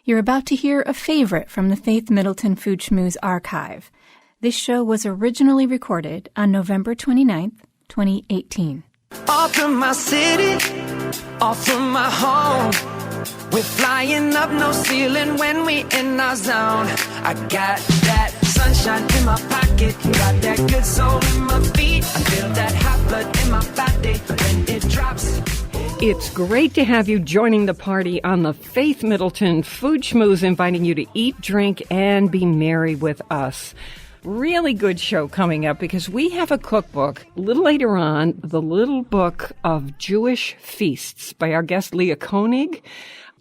You're about to hear a favorite from the Faith Middleton Food Schmooze archive. This show was originally recorded on November 29th, 2018. Off from my city, off from my home. We're flying up, no ceiling when we in our zone. I got that sunshine in my pocket, got that good soul in my feet. I feel that hot blood in my body when it drops. It's great to have you joining the party on the Faith Middleton Food Schmooze, inviting you to eat, drink, and be merry with us. Really good show coming up because we have a cookbook a little later on, the Little Book of Jewish Feasts by our guest Leah Koenig.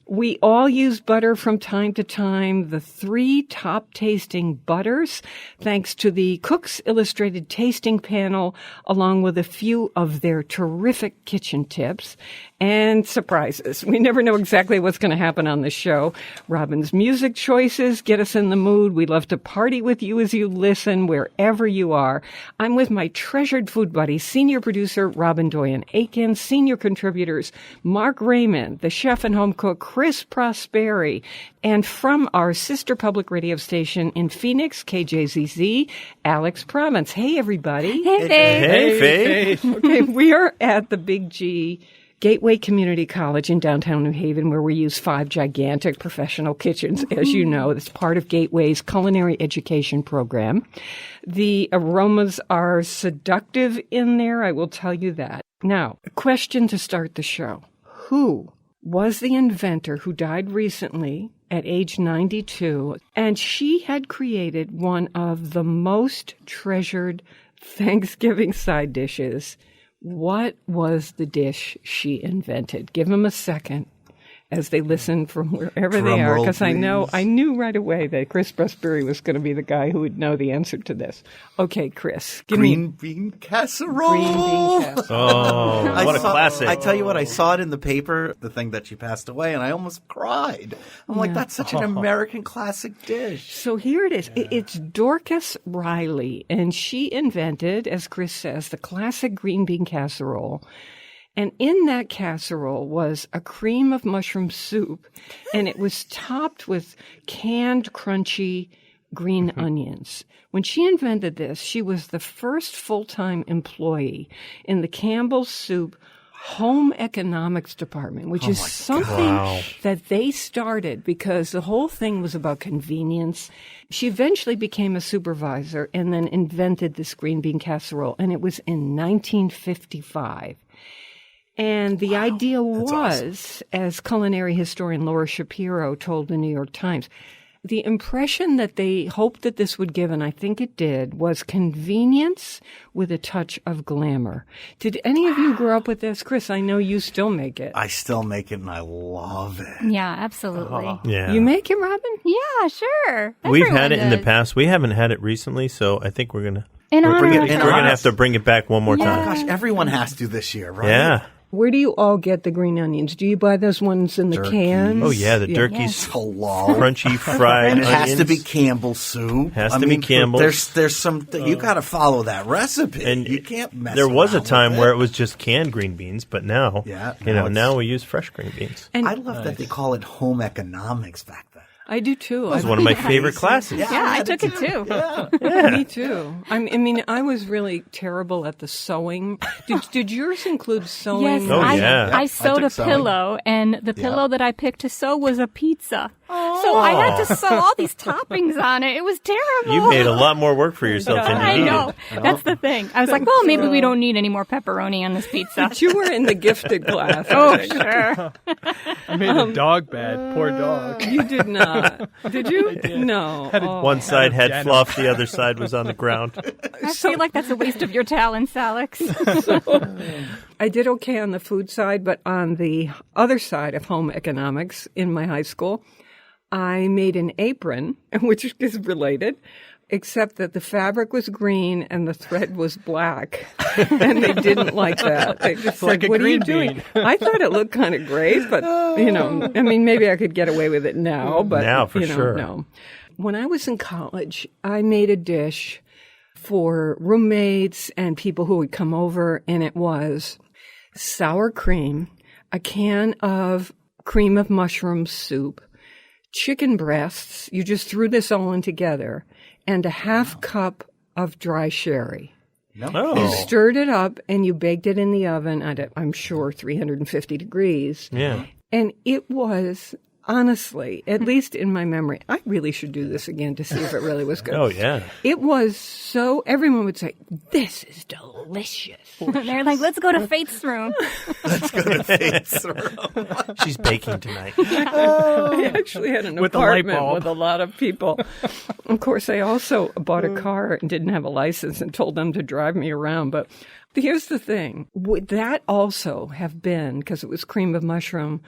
We all use butter from time to time, the 3 top-tasting butters, thanks to the Cook's Illustrated Tasting Panel, along with a few of their terrific kitchen tips and surprises. We never know exactly what's going to happen on the show. Robin's music choices get us in the mood. We love to party with you as you listen, wherever you are. I'm with my treasured food buddy, senior producer Robin Doyen-Aiken, senior contributors Mark Raymond, the chef and home cook Chris Prosperi, and from our sister public radio station in Phoenix, KJZZ, Alex Province. Hey, everybody. Hey, Faith. Hey, Faith. Okay, we are at the Big G Gateway Community College in downtown New Haven, where we use 5 gigantic professional kitchens, as you know. It's part of Gateway's culinary education program. The aromas are seductive in there, I will tell you that. Now, a question to start the show. Who was the inventor who died recently at age 92, and she had created one of the most treasured Thanksgiving side dishes? What was the dish she invented? Give them a second as they listen from wherever they are, because I knew right away that Chris Prosperi was going to be the guy who would know the answer to this. Okay, Chris. Green bean casserole. Green bean casserole. Oh, what a classic. I tell you what, I saw it in the paper, the thing that she passed away, and I almost cried. I'm like, that's such an American classic dish. So here it is. It's Dorcas Riley, and she invented, as Chris says, the classic green bean casserole. And in that casserole was a cream of mushroom soup, and it was topped with canned, crunchy green onions. When she invented this, she was the first full-time employee in the Campbell's Soup Home Economics Department, which is something that they started because the whole thing was about convenience. She eventually became a supervisor and then invented this green bean casserole, and it was in 1955. And the idea was, awesome, as culinary historian Laura Shapiro told the New York Times, the impression that they hoped that this would give, and I think it did, was convenience with a touch of glamour. Did any of you grow up with this? Chris, I know you still make it. I still make it, and I love it. Yeah, absolutely. Yeah. You make it, Robin? Yeah, sure. We've had it in the past. We haven't had it recently, so I think we're going to have to bring it back one more time. Oh, gosh, everyone has to this year, right? Yeah. Where do you all get the green onions? Do you buy those ones in the cans? Oh, yeah, the Durkee's crunchy fried and it onions. has to be Campbell's soup. Has to be Campbell's. There's some, you got to follow that recipe. And you can't mess There was a around time with where it was just canned green beans, but now, now we use fresh green beans. And I love that they call it home economics back then. I do too. It was one of my favorite classes. Yeah, I took it too. Yeah. Me too. I mean, I was really terrible at the sewing. Did yours include sewing? Yes, I sewed a pillow, and the pillow that I picked to sew was a pizza. Oh. So I had to sew all these toppings on it. It was terrible. You made a lot more work for yourself than you needed. I know. That's the thing. I was like, well, maybe we don't need any more pepperoni on this pizza. You were in the gifted class. Oh, sure. I made a dog bed. Poor dog. You did not. Did you? I did. No. One side had fluff, the other side was on the ground. I feel like that's a waste of your talents, Alex. I did okay on the food side, but on the other side of home economics in my high school, I made an apron, which is related, except that the fabric was green and the thread was black. And they didn't like that. They just like said, what are you doing? I thought it looked kind of great, but, I mean, maybe I could get away with it now. But now, for sure. No. When I was in college, I made a dish for roommates and people who would come over, and it was sour cream, a can of cream of mushroom soup, chicken breasts. You just threw this all in together, and a half cup of dry sherry. Oh. You stirred it up, and you baked it in the oven at, I'm sure, 350 degrees. Yeah. And it was... Honestly, at least in my memory, I really should do this again to see if it really was good. Oh, yeah. It was so, everyone would say, this is delicious. They're like, let's go to Faith's room. Let's go to Faith's room. She's baking tonight. I actually had an With a light apartment bulb. with a lot of people. Of course, I also bought a car and didn't have a license and told them to drive me around. But here's the thing. Would that also have been, because it was cream of mushroom,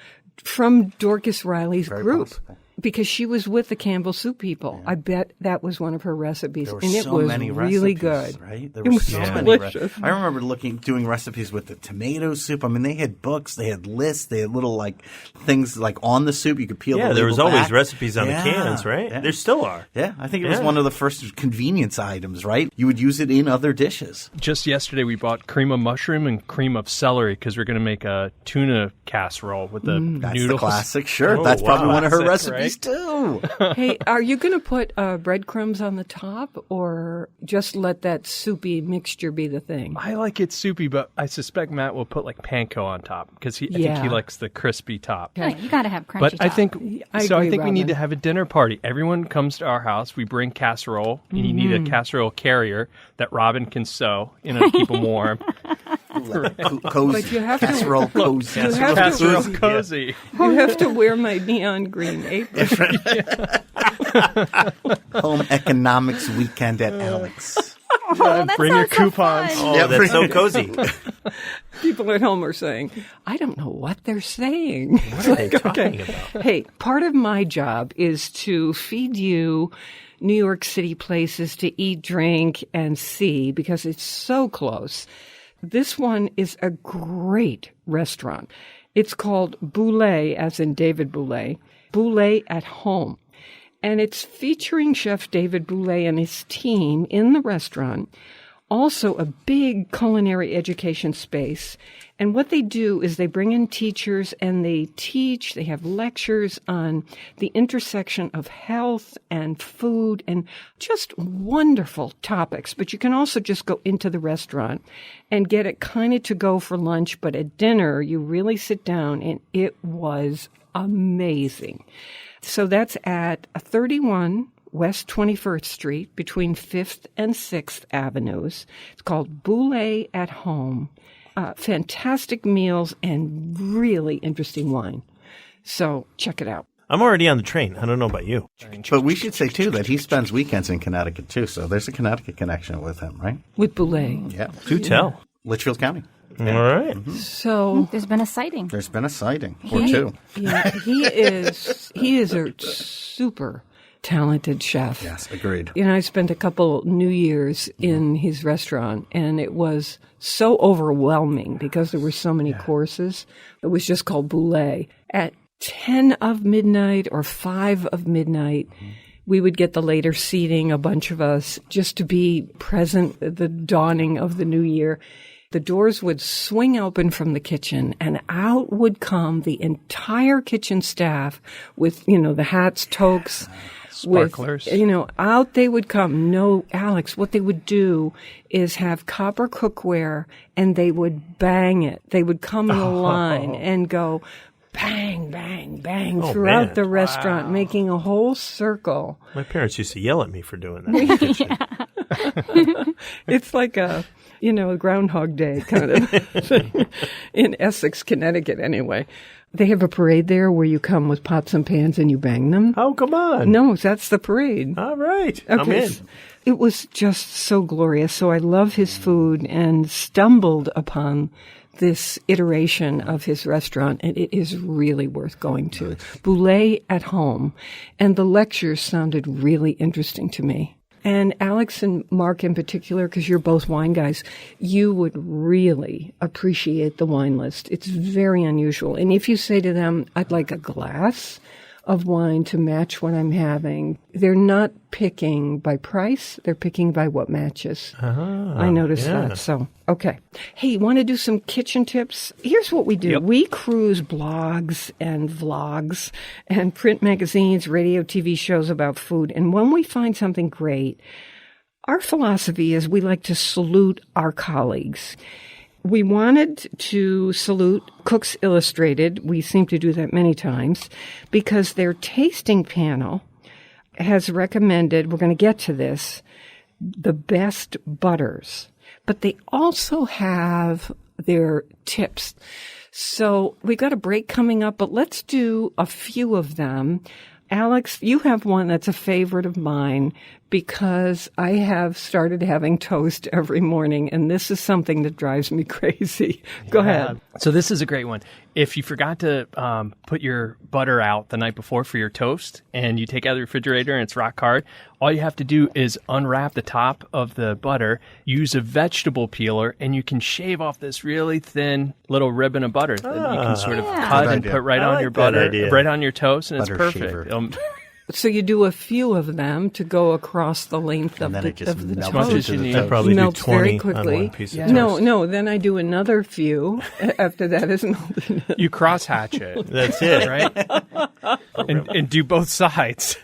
from Dorcas Riley's group? Possible. Because she was with the Campbell Soup people. I bet that was one of her recipes. There were and it so was many really recipes, good. right? There It were was so many delicious. I remember doing recipes with the tomato soup. I mean, they had books, they had lists, they had little like things like on the soup you could peel. Yeah, the there was label always back. recipes on the cans, right? Yeah. There still are. Yeah, I think it was one of the first convenience items, right? You would use it in other dishes. Just yesterday, we bought cream of mushroom and cream of celery because we're going to make a tuna casserole with the That's noodles. the classic. Sure, Oh, that's probably wow. one of her Classic, recipes too. Hey, are you going to put breadcrumbs on the top or just let that soupy mixture be the thing? I like it soupy, but I suspect Matt will put like panko on top because I think Yeah. he likes the crispy top. Oh, you got to have crunchy But I top. think I so. I agree, think we need Robin. to have a dinner party. Everyone comes to our house. We bring casserole, and you need a casserole carrier that Robin can sew, to keep them warm. Cozy. But you have to- casserole cozy. You have to- Casserole cozy. You have to wear my neon green apron. Home economics weekend at Alex. Oh, that Bring your sounds so coupons. fun. Oh, Yeah, that's so cozy. People at home are saying, I don't know what they're saying. What are they talking about? Hey, part of my job is to feed you New York City places to eat, drink, and see because it's so close. This one is a great restaurant. It's called Boulay, as in David Boulay, Boulay at Home. And it's featuring Chef David Boulay and his team in the restaurant. Also a big culinary education space. And what they do is they bring in teachers and they teach, they have lectures on the intersection of health and food and just wonderful topics. But you can also just go into the restaurant and get it kind of to go for lunch. But at dinner, you really sit down and it was amazing. So that's at 31 West 21st Street between 5th and 6th Avenues. It's called Boulay at Home. Fantastic meals and really interesting wine. So check it out. I'm already on the train. I don't know about you. But we should say, too, that he spends weekends in Connecticut, too. So there's a Connecticut connection with him, right? With Boulay. Yeah. Do tell. Litchfield County. All right. So There's been a sighting. There's been a sighting or two. yeah, he is a super talented chef. Yes, agreed. I spent a couple New Years in his restaurant, and it was so overwhelming because there were so many courses. It was just called Boulay. At 10 of midnight or 5 of midnight, we would get the later seating, a bunch of us, just to be present at the dawning of the new year. The doors would swing open from the kitchen, and out would come the entire kitchen staff with, the hats, toques, Sparklers. out they would come. No, Alex, what they would do is have copper cookware, and they would bang it. They would come in a line and go bang, bang, bang throughout man. the restaurant, making a whole circle. My parents used to yell at me for doing that. It's like a Groundhog Day kind of thing. In Essex, Connecticut, anyway. They have a parade there where you come with pots and pans and you bang them. Oh, come on. No, that's the parade. All right. I'm in. It was just so glorious. So I love his food and stumbled upon this iteration of his restaurant, and it is really worth going to. Boulay at Home. And the lectures sounded really interesting to me. And Alex and Mark in particular, because you're both wine guys, you would really appreciate the wine list. It's very unusual. And if you say to them, I'd like a glass of wine to match what I'm having. They're not picking by price. They're picking by what matches. I noticed that. So, okay. Hey, want to do some kitchen tips? Here's what we do. Yep. We cruise blogs and vlogs and print magazines, radio, TV shows about food. And when we find something great, our philosophy is we like to salute our colleagues. We wanted to salute Cooks Illustrated. We seem to do that many times because their tasting panel has recommended, we're going to get to this, the best butters. But they also have their tips. So we got a break coming up, but let's do a few of them. Alex, you have one that's a favorite of mine because I have started having toast every morning, and this is something that drives me crazy. Go ahead. So this is a great one. If you forgot to put your butter out the night before for your toast, and you take it out of the refrigerator and it's rock hard, all you have to do is unwrap the top of the butter, use a vegetable peeler, and you can shave off this really thin little ribbon of butter that you can sort of cut and put right on your butter, right on your toast, and Butter it's perfect. So you do a few of them to go across the length of then the it just melts as much as toast. you need. I'd probably do Melts 20 very on quickly. one piece of toast. No, then I do another few after that is melted. You crosshatch it. That's it. Right? and do both sides.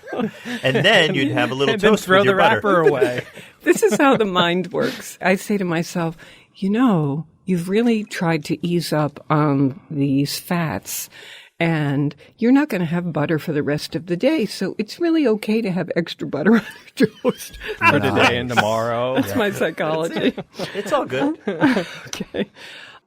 And then you'd have a little And then toast throw with the your butter. wrapper away. This is how the mind works. I say to myself, you've really tried to ease up on these fats, and you're not going to have butter for the rest of the day. So it's really okay to have extra butter on your toast. For today and tomorrow. That's my psychology. It's all good. Okay.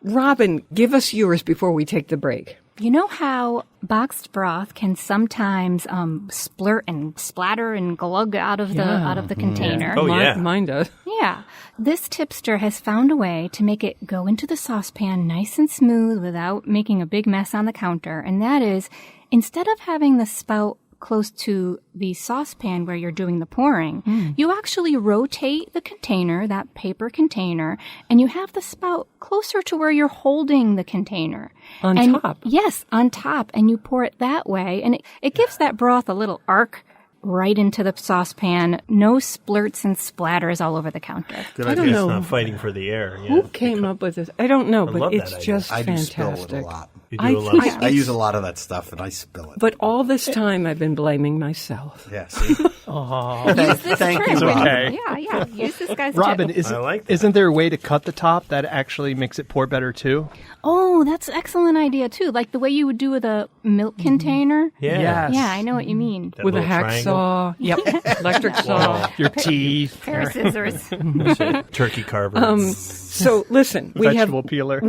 Robin, give us yours before we take the break. You know how boxed broth can sometimes splurt and splatter and glug out of the container? Oh, yeah. Mine does. Yeah. This tipster has found a way to make it go into the saucepan nice and smooth without making a big mess on the counter. And that is, instead of having the spout close to the saucepan where you're doing the pouring, you actually rotate the container, that paper container, and you have the spout closer to where you're holding the container. On top? Yes, on top. And you pour it that way. And it gives that broth a little arc right into the saucepan. No splurts and splatters all over the counter. Good I idea. don't know. It's not fighting for the air. Who came up with this? I don't know, I but love it's that idea. just I do spill fantastic. it a lot. You do a lot of I use a lot of that stuff, and I spill it. But all this time, I've been blaming myself. Yeah, see? Thank you, Trick. Robin. Okay. Yeah. Use this guy's Robin, tip. isn't, I like that. isn't there a way to cut the top that actually makes it pour better too? Oh, that's an excellent idea, too. Like the way you would do with a milk container. Yeah. Yes. Yeah, I know what you mean. That With a little triangle. hacksaw. Yep. Electric saw. Your teeth. Pair of scissors. Turkey carver. So listen, Vegetable peeler.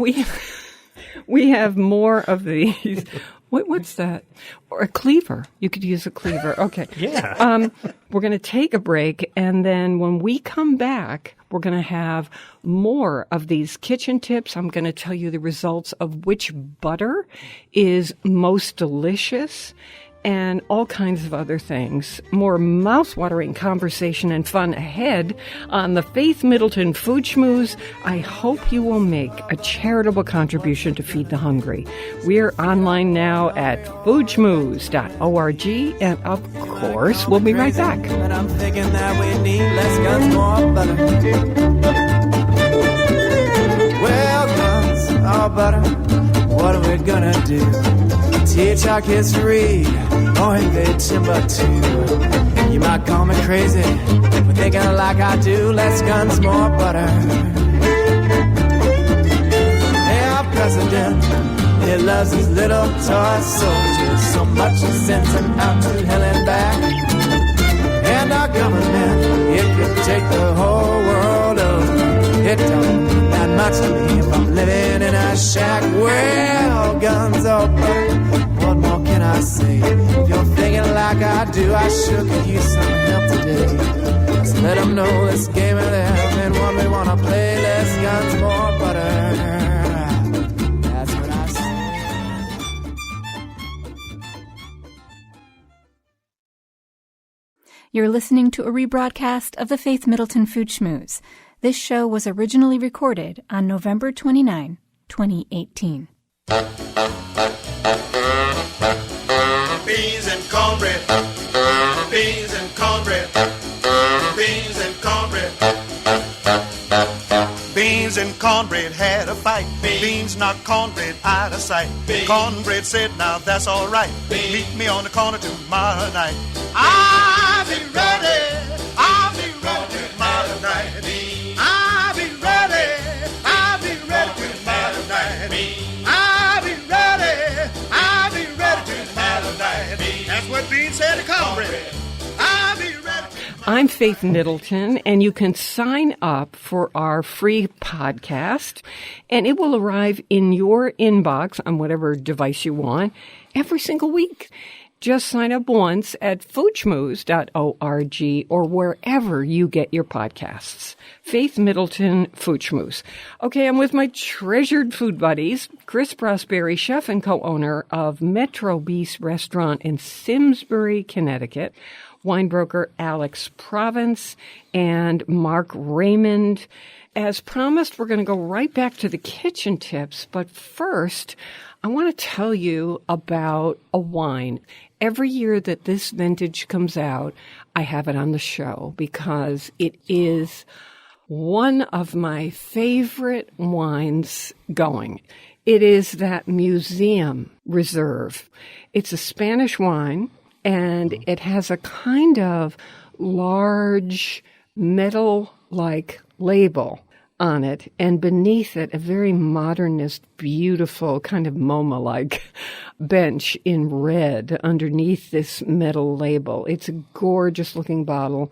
We have more of these. What's that? Or a cleaver. You could use a cleaver. Okay. Yeah. We're going to take a break, and then when we come back, we're going to have more of these kitchen tips. I'm going to tell you the results of which butter is most delicious, and all kinds of other things. More mouth-watering conversation and fun ahead on the Faith Middleton Food Schmooze. I hope you will make a charitable contribution to feed the hungry. We're online now at foodschmooze.org, and of course, we'll be right back. But I'm thinking that we need less guns, more butter. Well, guns, all butter. What are we gonna do? Teach our kids to read, or invade Timbuktu. You might call me crazy for thinking like I do. Less guns, more butter. Hey, our president, he loves his little toy soldiers so much he sends them out to hell and back. And our government, it could take the whole world over. It don't mean that much to me if I'm living in a shack. Well, guns or butter, what more can I say? If you're thinking like I do, I sure could use some help today. Just let them know this game of theirs and one we want to play. Less guns, more butter. That's what I say. You're listening to a rebroadcast of the Faith Middleton Food Schmooze. This show was originally recorded on November 29, 2018. Beans and corn. cornbread. Beans and cornbread. Beans and cornbread. Beans and cornbread had a fight. Beans knocked cornbread out of sight. Cornbread said, now that's all right. Meet me on the corner tomorrow night. I'll be ready. I'll be ready tomorrow night. I'll be ready. I'll be ready tomorrow night. I'll be ready. I'll be ready tomorrow night. That's what Beans said to cornbread. I'll be ready. I'm Faith Middleton, and you can sign up for our free podcast, and it will arrive in your inbox on whatever device you want every single week. Just sign up once at foodschmooze.org or wherever you get your podcasts. Faith Middleton, Food Schmooze. Okay, I'm with my treasured food buddies, Chris Prosperi, chef and co-owner of Metro Beast Restaurant in Simsbury, Connecticut, wine broker Alex Province, and Mark Raymond. As promised, we're going to go right back to the kitchen tips, but first, I want to tell you about a wine. Every year that this vintage comes out, I have it on the show because it is one of my favorite wines going. It is that Museum Reserve. It's a Spanish wine, and it has a kind of large metal-like label on it, and beneath it, a very modernist, beautiful, kind of MoMA-like bench in red underneath this metal label. It's a gorgeous-looking bottle,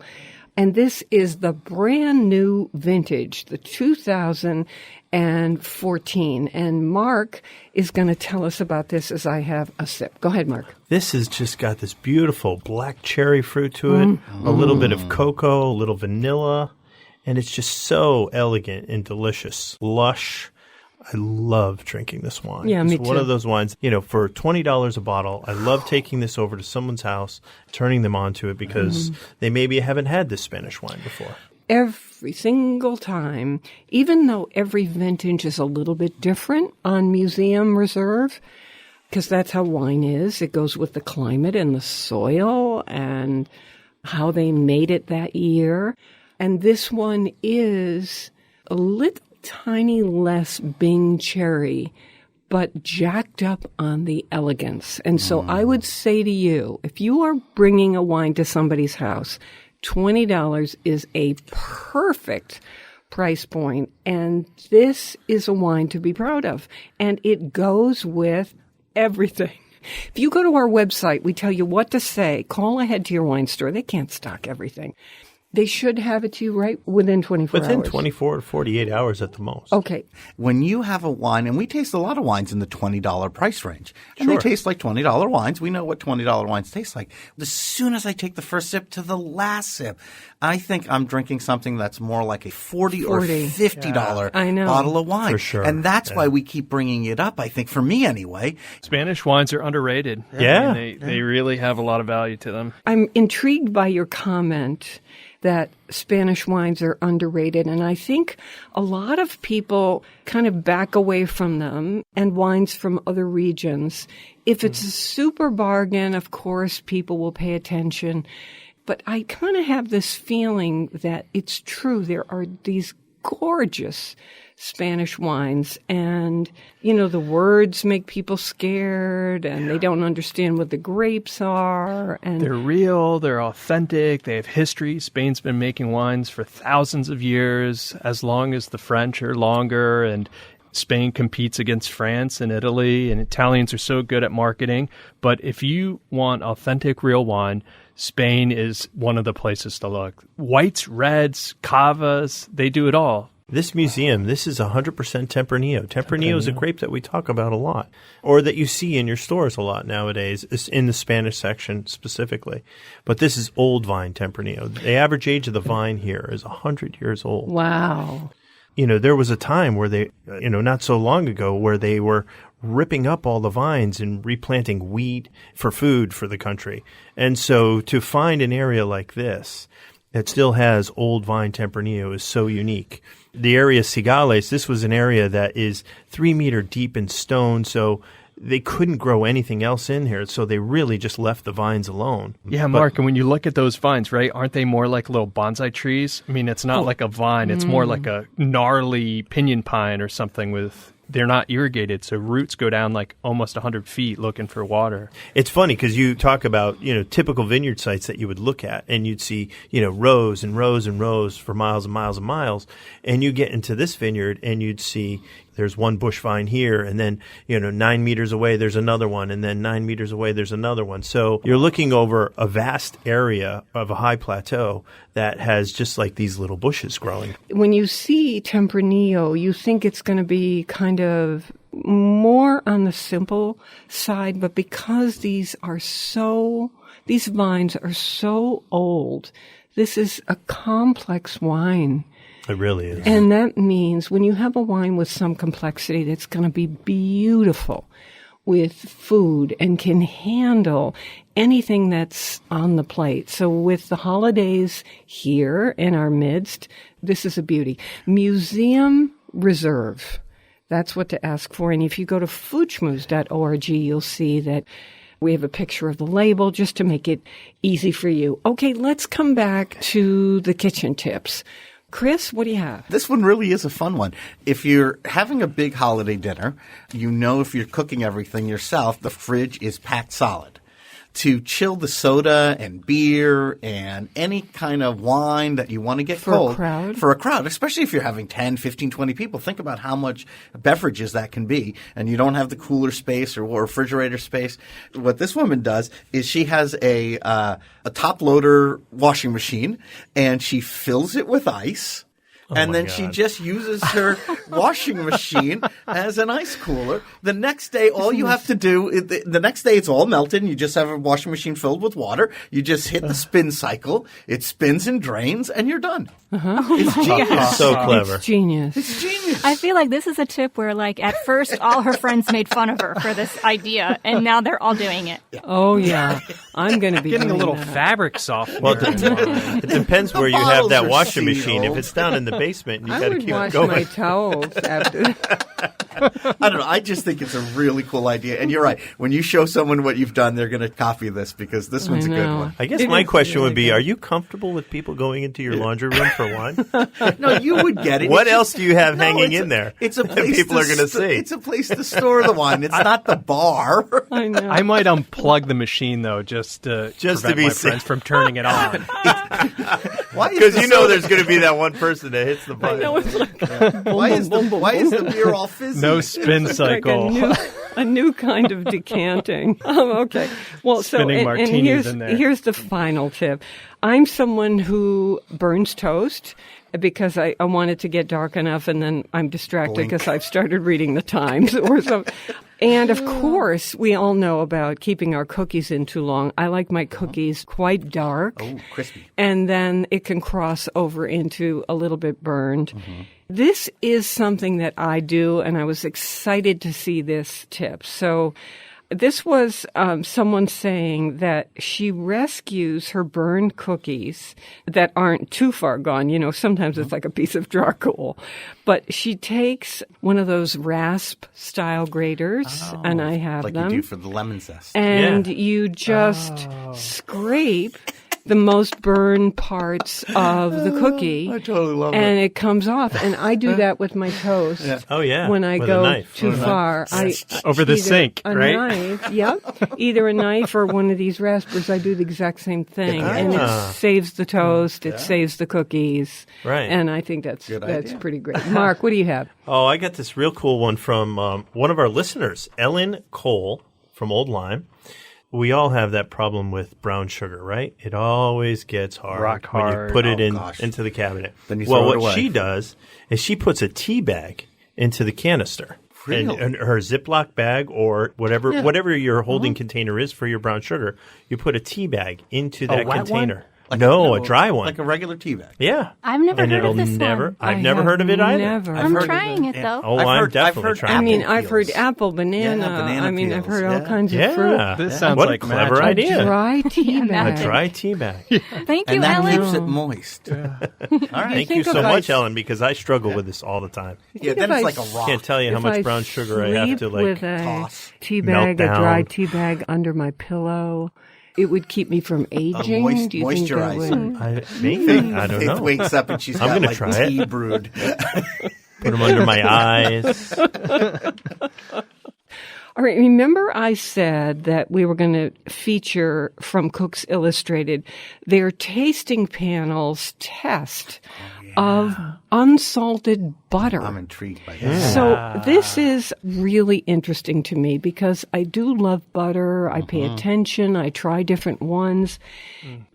and this is the brand new vintage, the 2014, and Mark is going to tell us about this as I have a sip. Go ahead, Mark. This has just got this beautiful black cherry fruit to it, a little bit of cocoa, a little vanilla, and it's just so elegant and delicious, lush. I love drinking this wine. Yeah, me it's too. one of those wines, for $20 a bottle, I love taking this over to someone's house, turning them onto it because they maybe haven't had this Spanish wine before. Every single time, even though every vintage is a little bit different on Museum Reserve, because that's how wine is. It goes with the climate and the soil and how they made it that year. And this one is a little tiny less Bing cherry, but jacked up on the elegance. And so I would say to you, if you are bringing a wine to somebody's house, $20 is a perfect price point. And this is a wine to be proud of. And it goes with everything. If you go to our website, we tell you what to say. Call ahead to your wine store. They can't stock everything. They should have it to you right within 24 hours. Within 24 to 48 hours at the most. Okay. When you have a wine, and we taste a lot of wines in the $20 price range, and they taste like $20 wines. We know what $20 wines taste like. As soon as I take the first sip to the last sip, I think I'm drinking something that's more like a $40 or $50 bottle of wine. For sure. And that's why we keep bringing it up, I think, for me anyway. Spanish wines are underrated. Yeah. I mean, they really have a lot of value to them. I'm intrigued by your comment that Spanish wines are underrated. And I think a lot of people kind of back away from them and wines from other regions. If it's a super bargain, of course, people will pay attention. But I kind of have this feeling that it's true. There are these gorgeous Spanish wines, and, the words make people scared, and they don't understand what the grapes are. And they're real, they're authentic, they have history. Spain's been making wines for thousands of years, as long as the French are longer, and Spain competes against France and Italy, and Italians are so good at marketing. But if you want authentic, real wine, Spain is one of the places to look. Whites, reds, cavas, they do it all. This museum, this is 100% Tempranillo. Tempranillo is a grape that we talk about a lot, or that you see in your stores a lot nowadays, in the Spanish section specifically. But this is old vine Tempranillo. The average age of the vine here is 100 years old. wow. There was a time where they, not so long ago, where they were ripping up all the vines and replanting wheat for food for the country. And so to find an area like this that still has old vine Tempranillo is so unique. The area Cigales, this was an area that is 3 meter deep in stone, so they couldn't grow anything else in here, so they really just left the vines alone. Yeah, Mark, and when you look at those vines, right, aren't they more like little bonsai trees? I mean, it's not like a vine. It's more like a gnarly pinyon pine or something with... They're not irrigated, so roots go down like almost 100 feet looking for water. It's funny because you talk about, typical vineyard sites that you would look at, and you'd see, rows and rows and rows for miles and miles and miles. And you get into this vineyard and you'd see there's one bush vine here, and then, 9 meters away there's another one, and then 9 meters away there's another one. So you're looking over a vast area of a high plateau that has just like these little bushes growing. When you see Tempranillo, you think it's going to be kind of more on the simple side, but because these vines are so old, this is a complex wine. It really is. And that means when you have a wine with some complexity that's going to be beautiful with food and can handle anything that's on the plate. So with the holidays here in our midst, this is a beauty. Museum Reserve. That's what to ask for. And if you go to foodschmooze.org, you'll see that we have a picture of the label just to make it easy for you. Okay, let's come back to the kitchen tips. Chris, what do you have? This one really is a fun one. If you're having a big holiday dinner, if you're cooking everything yourself, the fridge is packed solid. To chill the soda and beer and any kind of wine that you want to get cold. For a crowd, especially if you're having 10, 15, 20 people. Think about how much beverages that can be, and you don't have the cooler space or refrigerator space. What this woman does is she has a top loader washing machine, and she fills it with ice. And then she just uses her washing machine as an ice cooler. The next day, all you have to do, the next day it's all melted, and you just have a washing machine filled with water. You just hit the spin cycle. It spins and drains, and you're done. It's genius. It's so clever. It's genius. It's genius. I feel like this is a tip where, at first, all her friends made fun of her for this idea, and now they're all doing it. Oh, yeah. I'm going to be getting a little that. fabric softener. Well, it depends where you have that washing machine. If it's down in the basement, you got to keep it going. I would wash my towels after. I don't know. I just think it's a really cool idea. And you're right. When you show someone what you've done, they're going to copy this because this one's a good one. I guess my question would be, are you comfortable with people going into your laundry room for wine? No, you would get it. What else do you have hanging in there? It's a place people are going to see. It's a place to store the wine. It's not the bar. I know. I might unplug the machine, though, just to prevent my friends from turning it on. Because there's going to be that one person that hits the button. I know, it's like why is the beer all fizzy? No spin cycle. Like a new kind of decanting. Okay. Well, Spinning martinis in there. Here's the final tip. I'm someone who burns toast because I want it to get dark enough, and then I'm distracted because I've started reading the Times or something. And, of course, we all know about keeping our cookies in too long. I like my cookies quite dark. Oh, crispy. And then it can cross over into a little bit burned. Mm-hmm. This is something that I do, and I was excited to see this tip. So this was someone saying that she rescues her burned cookies that aren't too far gone. Sometimes it's like a piece of charcoal. But she takes one of those rasp-style graters, and I have like them. Like you do for the lemon zest. And you just scrape the most burned parts of the cookie. I totally love and it comes off. And I do that with my toast. Yeah. Oh, yeah. When I with go too far. Over the sink, right? Knife, yep. Either a knife or one of these raspers. I do the exact same thing. And it saves the toast. It saves the cookies. Right. And I think that's pretty great. Mark, what do you have? Oh, I got this real cool one from one of our listeners, Ellen Cole from Old Lyme. We all have that problem with brown sugar, right? It always gets hard, rock hard when you put it into the cabinet. Then you throw it away. What she does is she puts a tea bag into the canister. Really? And her Ziploc bag or whatever your holding container is for your brown sugar, you put a tea bag into that container. No, a dry one. Like a regular tea bag. Yeah. I've never and heard it'll of this never. one. I've never heard of it either. Never. I'm heard of trying it, yeah. though. Oh, I've heard definitely trying it. I've heard peels. apple, banana. banana I've heard peels, all kinds of fruit. Yeah. This sounds what like a clever magic. idea. Dry tea Yeah, bag. A dry tea bag. Thank you, And that Ellen. keeps it moist. All right. Thank think you so if I- much, Ellen, because I struggle with this all the time. Yeah, then it's like a rock. Can't tell you how If much I brown sugar I have sleep to with a toss, tea melt bag, a dry down. tea bag under my pillow, it would keep me from aging. moist- Do you think that moisturizer. would? Maybe. I don't Faith know. wakes up and she's I'm got gonna like try tea it. brewed. Put them under my eyes. All right, remember I said that we were going to feature from Cooks Illustrated their tasting panels test of unsalted butter. I'm intrigued by that. So this is really interesting to me because I do love butter. I pay attention. I try different ones.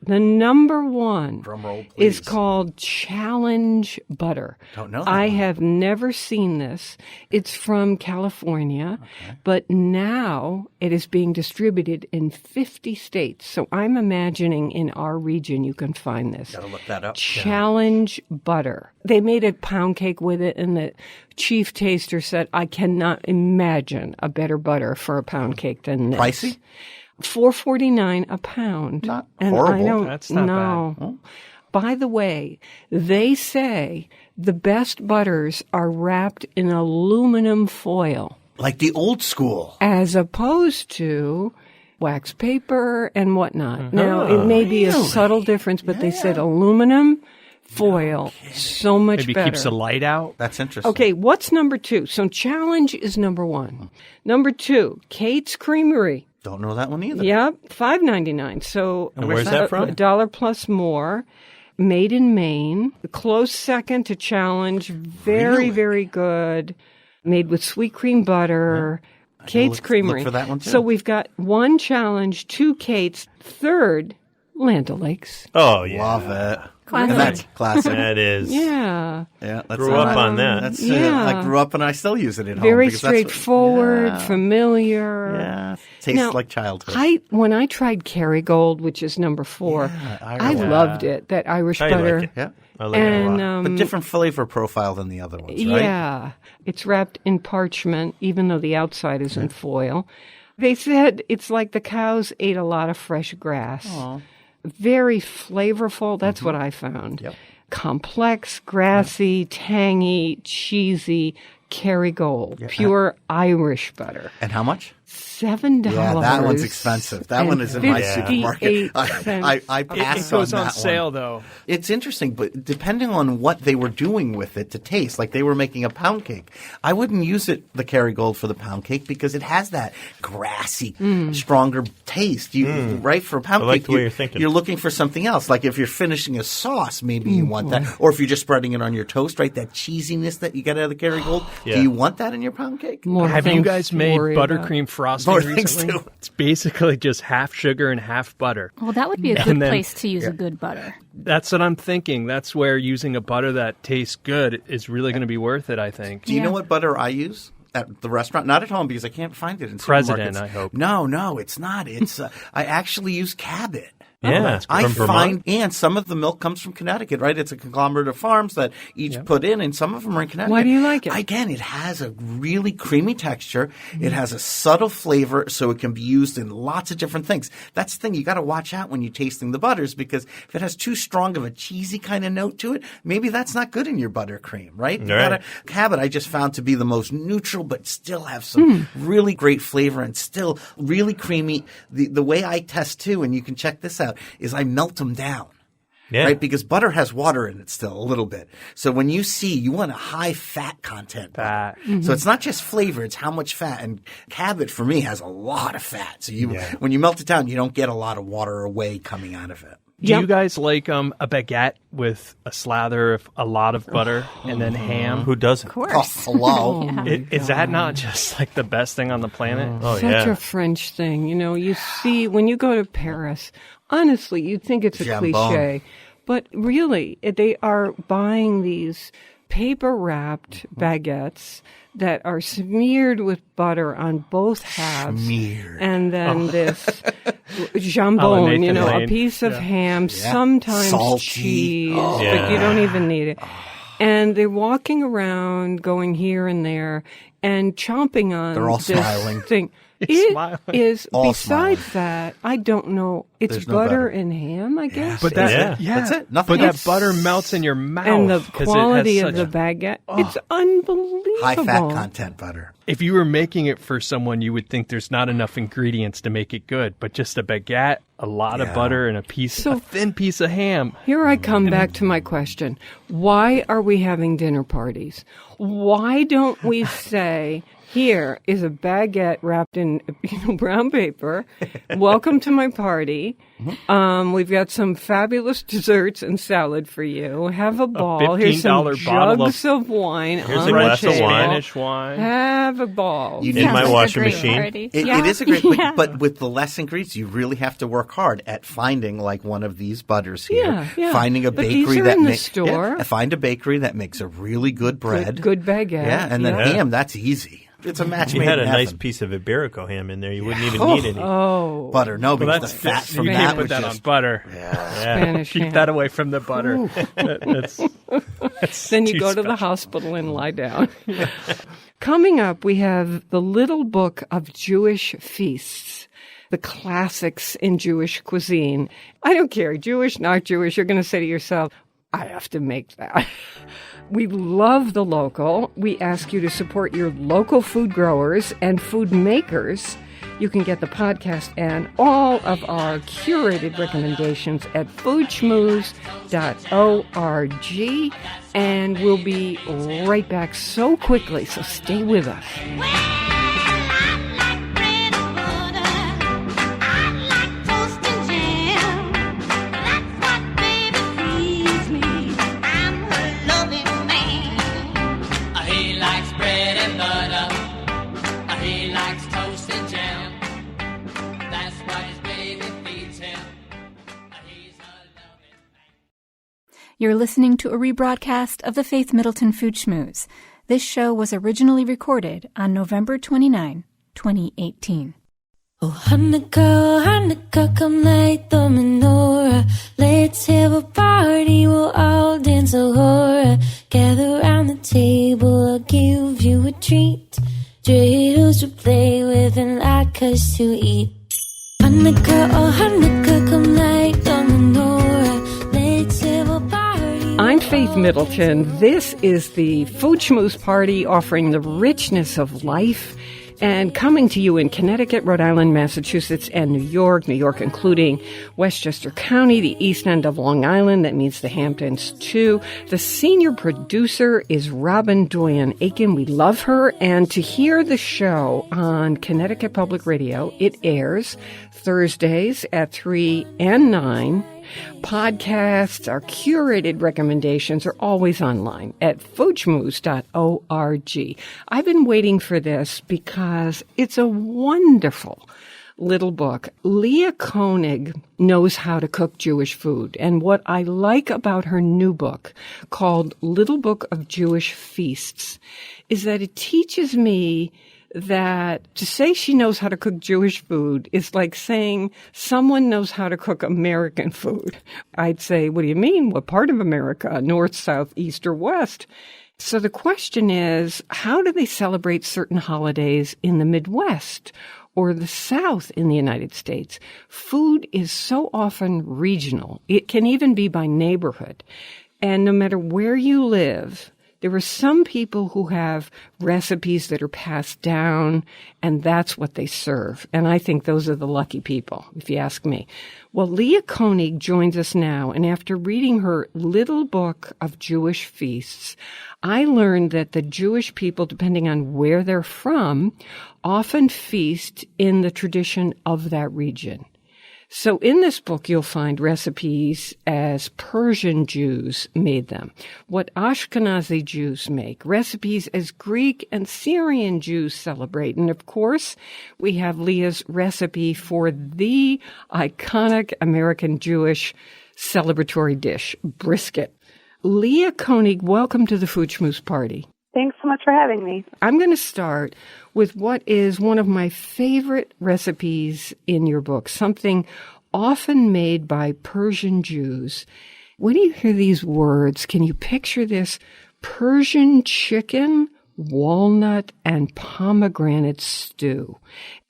The number one Drum roll, is please. called Challenge Butter. Don't know that I one. have never seen this. It's from California, but now it is being distributed in 50 states. So I'm imagining in our region you can find this. Gotta look that up. Challenge Butter. They made a pound cake with it, and the chief taster said, I cannot imagine a better butter for a pound cake than this. Pricey? $4.49 a pound. Not and horrible. I don't That's not know. By the way, they say the best butters are wrapped in aluminum foil Like the old school. as opposed to wax paper and whatnot. Now, it may be a subtle difference, but they said aluminum foil, so much Maybe better. keeps the light out. That's interesting. Okay, what's number two? So Challenge is number one. Number two, Kate's Creamery. Don't know that one either. Yep, $5.99. So And where's that from? $1 plus more. Made in Maine. A close second to Challenge. Very, Really? very good. Made with sweet cream butter. Kate's look Creamery. for that one, too. So we've got one Challenge, two Kate's, third Land O'Lakes. Oh, yeah. Love it. Classic. And that's classic. That is. Yeah. Yeah, that's Grew up on that. That's Yeah. I grew up and I still use it at home. Very because that's what- straightforward, yeah. familiar. Yeah, tastes Now, like childhood. When I tried Kerrygold, which is number 4, Yeah, I Irish. loved it. That Irish I butter. like it. Yeah, I like it a lot. but different flavor profile than the other ones, right? Yeah, it's wrapped in parchment, even though the outside is in foil. They said it's like the cows ate a lot of fresh grass. Very flavorful. That's what I found. Yep. Complex, grassy, tangy, cheesy. Kerrygold, pure Irish butter. And how much? $7. Yeah, that one's expensive. That one is in my 58 supermarket. I cents. pass It goes on on that sale, one. though. It's interesting, but depending on what they were doing with it to taste, like they were making a pound cake, I wouldn't use it, the Kerrygold, for the pound cake because it has that grassy, stronger taste. Right? For a pound I like cake, the way you're thinking. you're looking for something else. Like if you're finishing a sauce, maybe you want that. Or if you're just spreading it on your toast, right? That cheesiness that you get out of the Kerrygold. Yeah. Do you want that in your pound cake? More Have you things guys to made worry about. buttercream frosting More things recently? too. It's basically just half sugar and half butter. Well, that would be a And good then- place to use a good butter. That's what I'm thinking. That's where using a butter that tastes good is really going to be worth it, I think. Do you know Yeah. what butter I use at the restaurant? Not at home because I can't find it in President, supermarkets. I hope. No, it's not. It's I actually use Cabot. Yeah. I From Vermont? find, and some of the milk comes from Connecticut, right? It's a conglomerate of farms that each put in, and some of them are in Connecticut. Why do you like it? Again, it has a really creamy texture. It has a subtle flavor, so it can be used in lots of different things. That's the thing you got to watch out when you're tasting the butters, because if it has too strong of a cheesy kind of note to it, maybe that's not good in your buttercream, right? You Right. gotta, Cabot, I just found to be the most neutral, but still have some really great flavor and still really creamy. The way I test too, and you can check this out, is I melt them down. Yeah. Right? Because butter has water in it still a little bit. So when you want a high fat content butter. Fat. So it's not just flavor, it's how much fat. And Cabot for me has a lot of fat. So when you melt it down, you don't get a lot of water or whey coming out of it. Do you guys like a baguette with a slather of a lot of butter and then ham? Who doesn't? Of course. Oh, hello. Is that not just like the best thing on the planet? Oh, Such yeah. a French thing. You know, you see, when you go to Paris, honestly, you'd think it's a Jambon. cliche. But really, they are buying these paper-wrapped baguettes that are smeared with butter on both halves. Smeared. And then this jambon, Nathan a Lane. piece of ham, sometimes Salty. cheese, Oh. but you don't even need it. And they're walking around, going here and there, and chomping on They're all this smiling. thing. He's It smiling. is, All besides smiling. that, I don't know. It's There's no butter butter. and ham, I guess. But that, Yeah. That's it. Nothing But else. that butter melts in your mouth. And the 'cause it quality has of the such- baguette, it's unbelievable. High fat content butter. If you were making it for someone, you would think there's not enough ingredients to make it good. But just a baguette, a lot of Yeah. butter, and a thin piece of ham. Here I come back to my question. Why are we having dinner parties? Why don't we say, here is a baguette wrapped in brown paper. Welcome to my party. We've got some fabulous desserts and salad for you. Have a ball. Here's some $15 bottle jugs of wine Here's on a the glass of table. wine. Spanish wine. Have a ball. You In need my Sounds like a washing great machine. party. It Yeah. is a great, Yeah. but with the less ingredients, you really have to work hard at finding like one of these butters here. Yeah, yeah. Finding a But these bakery are that in the makes store. find a bakery that makes a really good bread. Good baguette. Yeah, and then Yeah. ham. That's easy. It's a match You made had in a nice heaven. piece of Iberico ham in there. You wouldn't even need any. Oh, butter. No, Well, because that's the fat from you that can't was put that just on butter. Spanish Keep ham. that away from the butter. That's Then you too go to the special. hospital and lie down. Coming up, we have the Little Book of Jewish Feasts, the classics in Jewish cuisine. I don't care, Jewish, not Jewish. You're going to say to yourself, I have to make that. We love the local. We ask you to support your local food growers and food makers. You can get the podcast and all of our curated recommendations at foodschmooze.org. And we'll be right back so quickly, so stay with us. He likes bread and butter. He likes toast and jam. That's what his baby feeds him. He's a loving man. You're listening to a rebroadcast of the Faith Middleton Food Schmooze. This show was originally recorded on November 29, 2018. Oh, Hanukkah, Hanukkah, come light the menorah. Let's have a party, we'll all dance a hora. Gather round the table, I'll give you a treat. Dreidels to play with and latkes to eat. Hanukkah, oh Hanukkah, come light the menorah. Let's have a party. I'm Faith Middleton. This is the Food Schmooze Party, offering the richness of life and coming to you in Connecticut, Rhode Island, Massachusetts, and New York including Westchester County, the east end of Long Island. That means the Hamptons, too. The senior producer is Robin Doyen Aiken. We love her. And to hear the show on Connecticut Public Radio, it airs Thursdays at 3 and 9. Podcasts, our curated recommendations are always online at foodschmooze.org. I've been waiting for this because it's a wonderful little book. Leah Koenig knows how to cook Jewish food. And what I like about her new book called Little Book of Jewish Feasts is that it teaches me that to say she knows how to cook Jewish food is like saying someone knows how to cook American food. I'd say, what do you mean? What part of America? North, south, east, or west? So the question is, how do they celebrate certain holidays in the Midwest or the South in the United States? Food is so often regional. It can even be by neighborhood. And no matter where you live, there are some people who have recipes that are passed down, and that's what they serve. And I think those are the lucky people, if you ask me. Well, Leah Koenig joins us now, and after reading her Little Book of Jewish Feasts, I learned that the Jewish people, depending on where they're from, often feast in the tradition of that region. So in this book, you'll find recipes as Persian Jews made them, what Ashkenazi Jews make, recipes as Greek and Syrian Jews celebrate. And of course, we have Leah's recipe for the iconic American Jewish celebratory dish, brisket. Leah Koenig, welcome to the Food Schmooze Party. Thanks so much for having me. I'm going to start with what is one of my favorite recipes in your book, something often made by Persian Jews. When you hear these words, can you picture this? Persian chicken, walnut, and pomegranate stew.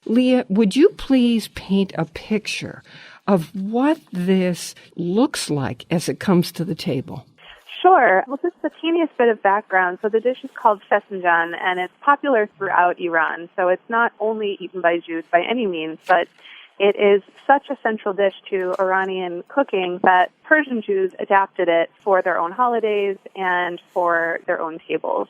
Leah, would you please paint a picture of what this looks like as it comes to the table? Sure. Well, just the teeniest bit of background. So the dish is called fesenjan, and it's popular throughout Iran. So it's not only eaten by Jews by any means, but it is such a central dish to Iranian cooking that Persian Jews adapted it for their own holidays and for their own tables.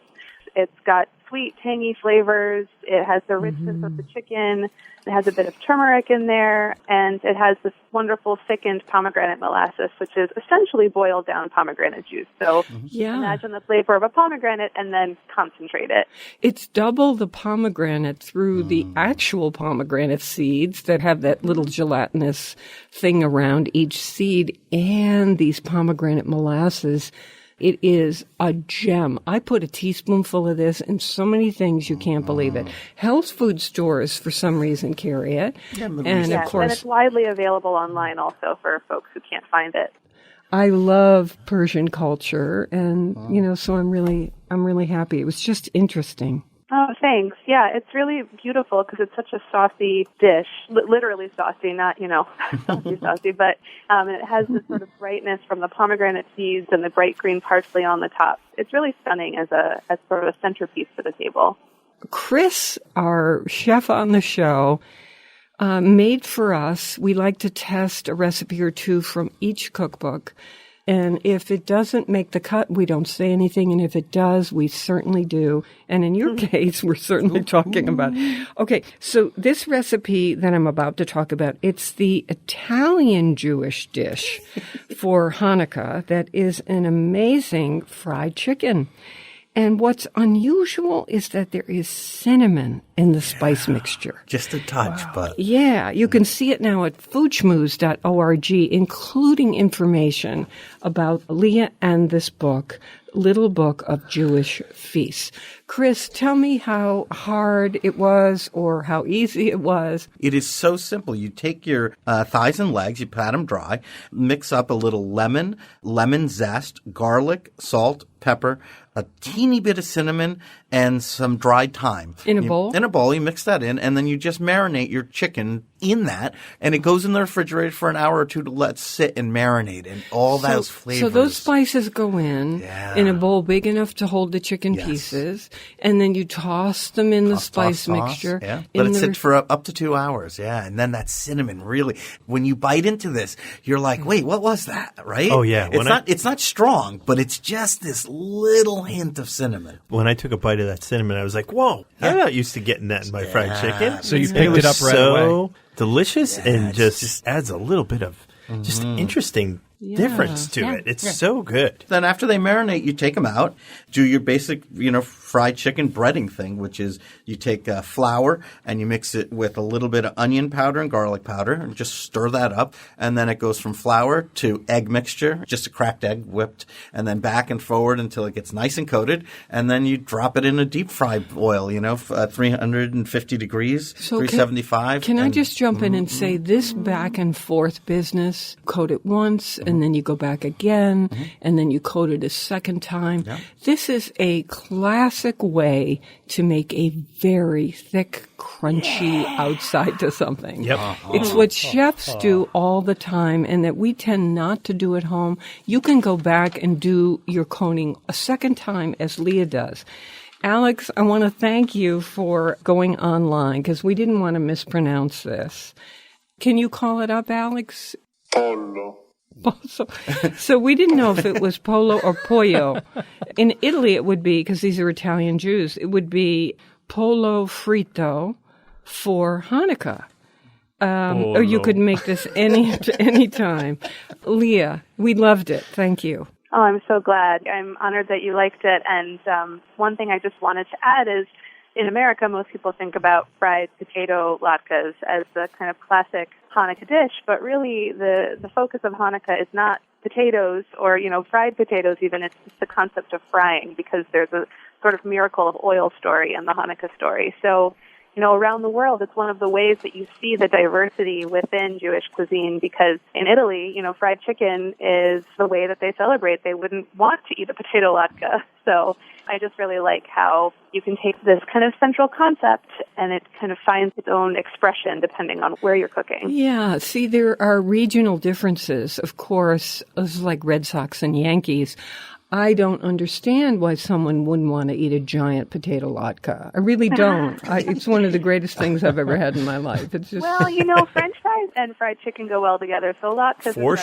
It's got sweet, tangy flavors. It has the richness of the chicken. It has a bit of turmeric in there, and it has this wonderful thickened pomegranate molasses, which is essentially boiled down pomegranate juice. So imagine the flavor of a pomegranate and then concentrate it. It's double the pomegranate through the actual pomegranate seeds that have that little gelatinous thing around each seed and these pomegranate molasses. It is a gem. I put a teaspoonful of this in so many things you can't believe it. Health food stores, for some reason, carry it. And of course, and it's widely available online also for folks who can't find it. I love Persian culture, and so I'm really happy. It was just interesting. Oh, thanks. Yeah, it's really beautiful because it's such a saucy dish, literally saucy, not, saucy, but it has this sort of brightness from the pomegranate seeds and the bright green parsley on the top. It's really stunning as sort of a centerpiece for the table. Chris, our chef on the show, made for us. We like to test a recipe or two from each cookbook. And if it doesn't make the cut, we don't say anything. And if it does, we certainly do. And in your case, we're certainly talking about it. Okay, so this recipe that I'm about to talk about, it's the Italian Jewish dish for Hanukkah that is an amazing fried chicken. And what's unusual is that there is cinnamon in the spice mixture. Just a touch, but... Yeah, you can see it now at foodschmooze.org, including information about Leah and this book, Little Book of Jewish Feasts. Chris, tell me how hard it was or how easy it was. It is so simple. You take your thighs and legs, you pat them dry, mix up a little lemon zest, garlic, salt, pepper, a teeny bit of cinnamon, and some dried thyme. In a bowl? In a bowl, you mix that in, and then you just marinate your chicken in that, and it goes in the refrigerator for an hour or two to let sit and marinate, and all those flavors. So those spices go in a bowl big enough to hold the chicken pieces, and then you toss them in the spice mixture. Yeah. Let it sit for up to 2 hours, and then that cinnamon really, when you bite into this, you're like, wait, what was that, right? Oh, yeah. It's not strong, but it's just this little hint of cinnamon. When I took a bite of that cinnamon, I was like, whoa, I'm not used to getting that in my fried chicken. So you picked it up right away. Delicious and just adds a little bit of just interesting difference to it. It's so good. Then after they marinate, you take them out, do your basic, fried chicken breading thing, which is you take flour and you mix it with a little bit of onion powder and garlic powder and just stir that up. And then it goes from flour to egg mixture, just a cracked egg whipped, and then back and forward until it gets nice and coated. And then you drop it in a deep fried oil, 350 degrees, so 375. Can I just jump in and say this back and forth business, coat it once, and then you go back again, and then you coat it a second time. Yeah. This is a classic way to make a very thick, crunchy outside to something. Yep. It's what chefs do all the time, and that we tend not to do at home. You can go back and do your coating a second time, as Leah does. Alex, I want to thank you for going online, because we didn't want to mispronounce this. Can you call it up, Alex? Pollo. So we didn't know if it was pollo or pollo. In Italy, it would be, because these are Italian Jews, it would be pollo fritto for Hanukkah. Or you could make this any time. Leah, we loved it. Thank you. Oh, I'm so glad. I'm honored that you liked it. And one thing I just wanted to add is, in America, most people think about fried potato latkes as the kind of classic Hanukkah dish, but really the focus of Hanukkah is not potatoes or, fried potatoes even. It's just the concept of frying, because there's a sort of miracle of oil story in the Hanukkah story. So, around the world, it's one of the ways that you see the diversity within Jewish cuisine, because in Italy, fried chicken is the way that they celebrate. They wouldn't want to eat a potato latke. So I just really like how you can take this kind of central concept and it kind of finds its own expression depending on where you're cooking. Yeah, see, there are regional differences. Of course, it's like Red Sox and Yankees. I don't understand why someone wouldn't want to eat a giant potato latke. I really don't. It's one of the greatest things I've ever had in my life. It's just Well, French fries and fried chicken go well together, so latkes. For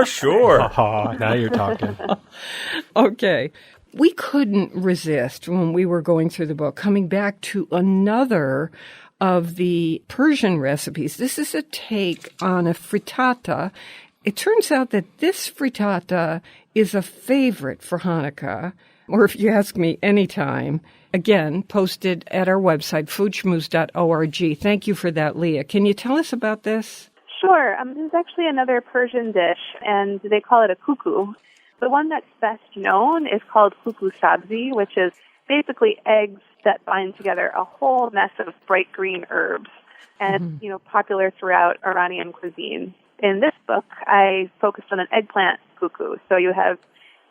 sure. Oh, now you're talking. Okay. We couldn't resist, when we were going through the book, coming back to another of the Persian recipes. This is a take on a frittata. It turns out that this frittata is a favorite for Hanukkah, or if you ask me anytime, again, posted at our website, foodschmooze.org. Thank you for that, Leah. Can you tell us about this? Sure. This is actually another Persian dish, and they call it a kuku. The one that's best known is called kuku sabzi, which is basically eggs that bind together a whole mess of bright green herbs, and it's, popular throughout Iranian cuisine. In this book, I focused on an eggplant kuku. So you have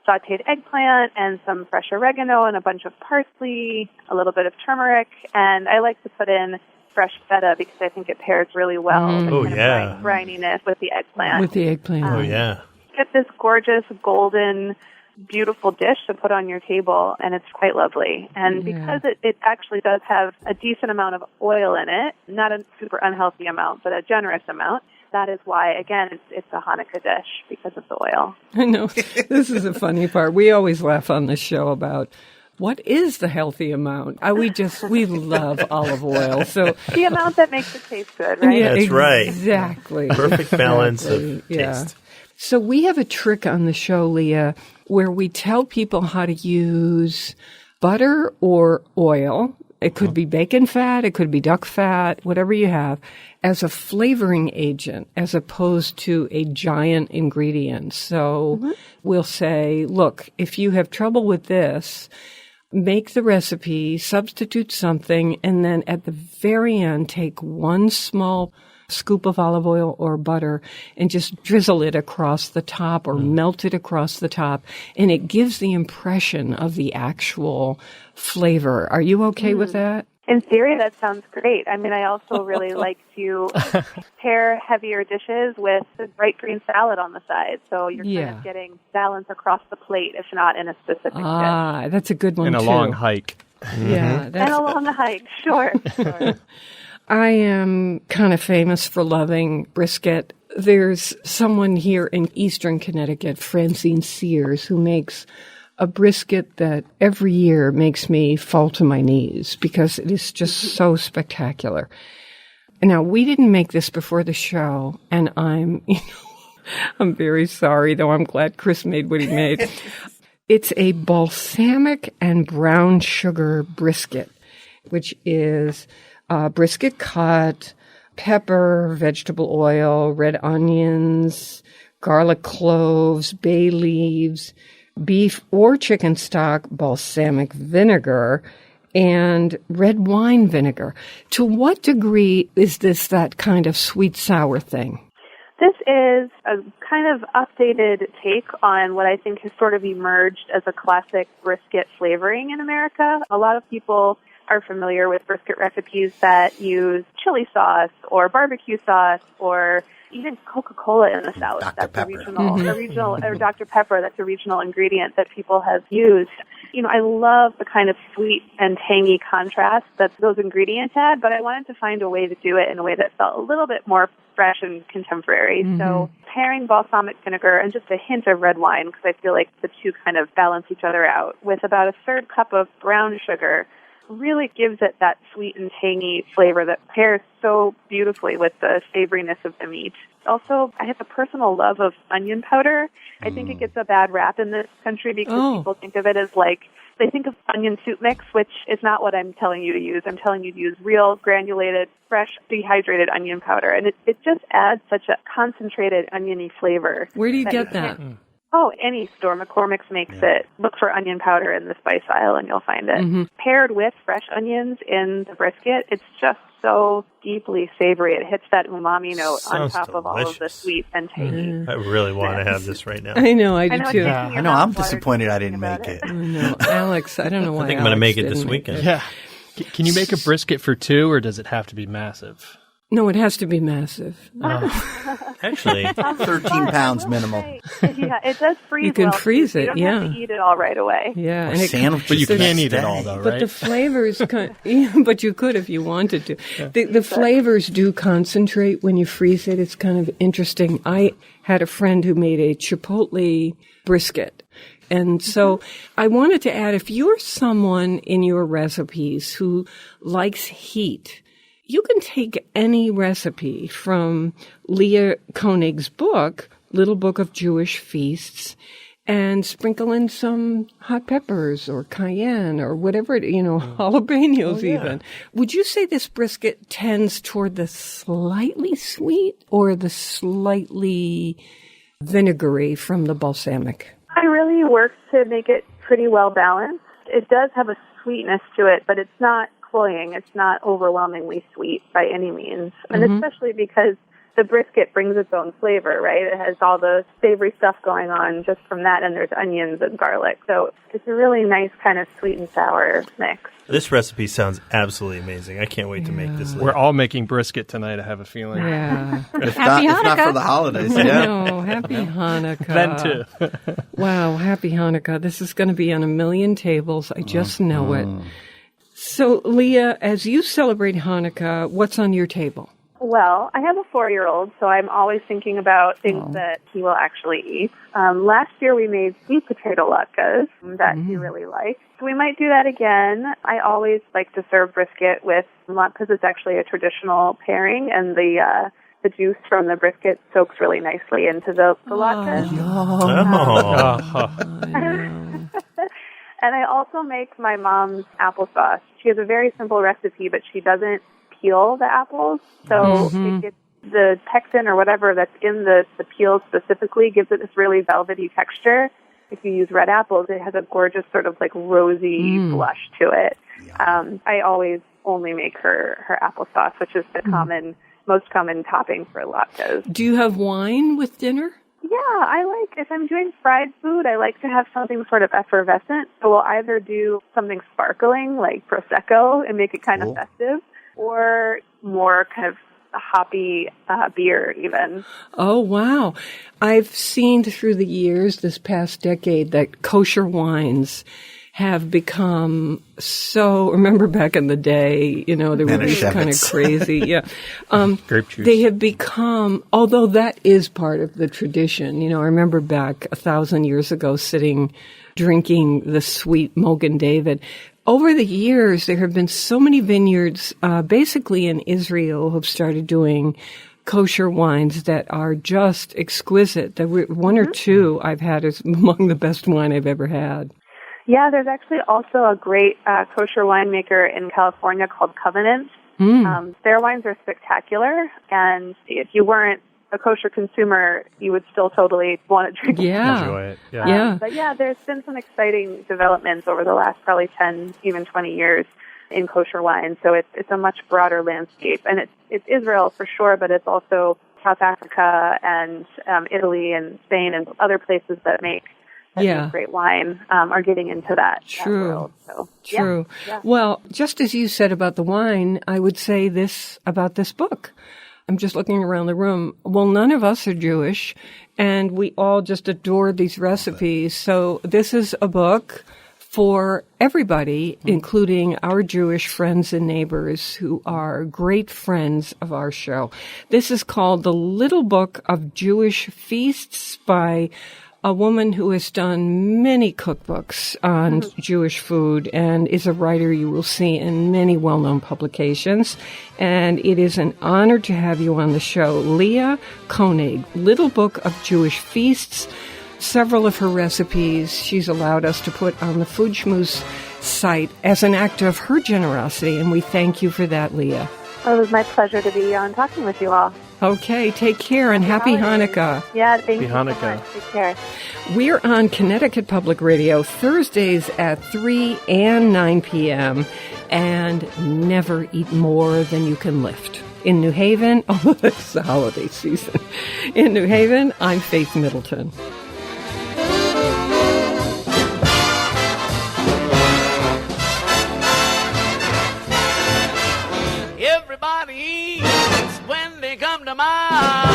sautéed eggplant and some fresh oregano and a bunch of parsley, a little bit of turmeric, and I like to put in fresh feta because I think it pairs really well. The kind of brininess with the eggplant. With the eggplant. Get this gorgeous, golden, beautiful dish to put on your table, and it's quite lovely. And because it actually does have a decent amount of oil in it, not a super unhealthy amount, but a generous amount, that is why, again, it's a Hanukkah dish, because of the oil. I know. This is the funny part. We always laugh on this show about what is the healthy amount. We love olive oil. So the amount that makes it taste good, right? Yeah, That's right. Exactly. Perfect balance of taste. So we have a trick on the show, Leah, where we tell people how to use butter or oil. It could be bacon fat, it could be duck fat, whatever you have, as a flavoring agent as opposed to a giant ingredient. So we'll say, look, if you have trouble with this, make the recipe, substitute something, and then at the very end, take one small scoop of olive oil or butter and just drizzle it across the top or melt it across the top. And it gives the impression of the actual flavor. Are you okay with that? In theory, that sounds great. I mean, I also really like to pair heavier dishes with a bright green salad on the side. So you're kind of getting balance across the plate, if not in a specific dish. That's a good one, And a long hike. Yeah. And a long hike, sure. I am kind of famous for loving brisket. There's someone here in Eastern Connecticut, Francine Sears, who makes a brisket that every year makes me fall to my knees because it is just so spectacular. Now, we didn't make this before the show, and I'm very sorry, though I'm glad Chris made what he made. It's a balsamic and brown sugar brisket, which is brisket cut, pepper, vegetable oil, red onions, garlic cloves, bay leaves, beef or chicken stock, balsamic vinegar, and red wine vinegar. To what degree is this that kind of sweet sour thing? This is a kind of updated take on what I think has sort of emerged as a classic brisket flavoring in America. A lot of people are familiar with brisket recipes that use chili sauce or barbecue sauce or even Coca-Cola in the South. That's a regional, or Dr. Pepper, that's a regional ingredient that people have used. I love the kind of sweet and tangy contrast that those ingredients had, but I wanted to find a way to do it in a way that felt a little bit more fresh and contemporary. So pairing balsamic vinegar and just a hint of red wine, because I feel like the two kind of balance each other out, with about a third cup of brown sugar, really gives it that sweet and tangy flavor that pairs so beautifully with the savoriness of the meat. Also, I have a personal love of onion powder. I think it gets a bad rap in this country because people think of it as like They think of onion soup mix, which is not what I'm telling you to use. I'm telling you to use real granulated, fresh, dehydrated onion powder. And it just adds such a concentrated oniony flavor. Where do you get that? Oh, any store. McCormick's makes it. Look for onion powder in the spice aisle and you'll find it. Paired with fresh onions in the brisket, it's just so deeply savory. It hits that umami note on top of all of the sweet and tangy. I really want to have this right now. I know, I do too. I know, I'm disappointed I didn't make it. I know. Alex, I don't know why I think I'm going to make it this weekend. Yeah. Can you make a brisket for two, or does it have to be massive? No, it has to be massive. Actually, 13 pounds minimum. Yeah, it does freeze. You can well, freeze so it, you don't yeah. have to eat it all right away. Yeah, But you can't eat it all, though, right? But the flavors, but you could if you wanted to. Yeah. The flavors do concentrate when you freeze it. It's kind of interesting. I had a friend who made a chipotle brisket. And so I wanted to add, if you're someone in your recipes who likes heat, you can take any recipe from Leah Koenig's book, Little Book of Jewish Feasts, and sprinkle in some hot peppers or cayenne or whatever, jalapenos even. Would you say this brisket tends toward the slightly sweet or the slightly vinegary from the balsamic? I really work to make it pretty well balanced. It does have a sweetness to it, but it's not cloying. It's not overwhelmingly sweet by any means. And especially because the brisket brings its own flavor, right? It has all the savory stuff going on just from that, and there's onions and garlic. So it's a really nice kind of sweet and sour mix. This recipe sounds absolutely amazing. I can't wait to make this. We're all making brisket tonight, I have a feeling. Yeah. If not for the holidays, yeah. No, happy Hanukkah. Then too. Wow, happy Hanukkah. This is going to be on a million tables. I just know it. So, Leah, as you celebrate Hanukkah, what's on your table? Well, I have a 4-year-old, so I'm always thinking about things that he will actually eat. Last year we made sweet potato latkes that he really liked. So we might do that again. I always like to serve brisket with latkes. It's actually a traditional pairing, and the juice from the brisket soaks really nicely into the latkes. And I also make my mom's applesauce. She has a very simple recipe, but she doesn't peel the apples. So it gets the pectin or whatever that's in the peel specifically gives it this really velvety texture. If you use red apples, it has a gorgeous sort of like rosy blush to it. I always only make her applesauce, which is the most common topping for latkes. Do you have wine with dinner? Yeah, if I'm doing fried food, I like to have something sort of effervescent. So we'll either do something sparkling like Prosecco and make it kind of festive, or more kind of hoppy beer even. Oh, wow. I've seen through the years, this past decade, that kosher wines have become so, remember back in the day, they were these kind of crazy, grape juice. They have become, although that is part of the tradition, I remember back 1,000 years ago drinking the sweet Mogen David. Over the years, there have been so many vineyards, basically in Israel, who've started doing kosher wines that are just exquisite. There were one or two I've had is among the best wine I've ever had. Yeah, there's actually also a great kosher winemaker in California called Covenant. Their wines are spectacular, and if you weren't a kosher consumer, you would still totally want to drink it. Enjoy it. Yeah. But there's been some exciting developments over the last probably 10, even 20 years in kosher wine. So it's a much broader landscape. And it's Israel for sure, but it's also South Africa and Italy and Spain and other places that make great wine are getting into that world. So, True. Yeah. Well, just as you said about the wine, I would say this about this book. I'm just looking around the room. Well, none of us are Jewish, and we all just adore these recipes. So this is a book for everybody, including our Jewish friends and neighbors who are great friends of our show. This is called The Little Book of Jewish Feasts by a woman who has done many cookbooks on Jewish food and is a writer you will see in many well-known publications. And it is an honor to have you on the show. Leah Koenig, Little Book of Jewish Feasts. several of her recipes she's allowed us to put on the Food Schmooze site as an act of her generosity, and we thank you for that, Leah. Well, it was my pleasure to be on talking with you all. Okay, take care and happy Hanukkah. Yeah, thank you Hanukkah. so much. Take care. We're on Connecticut Public Radio Thursdays at 3 and 9 p.m. and never eat more than you can lift. In New Haven, oh, it's the holiday season. In New Haven, I'm Faith Middleton. Everybody eats when they come to mind.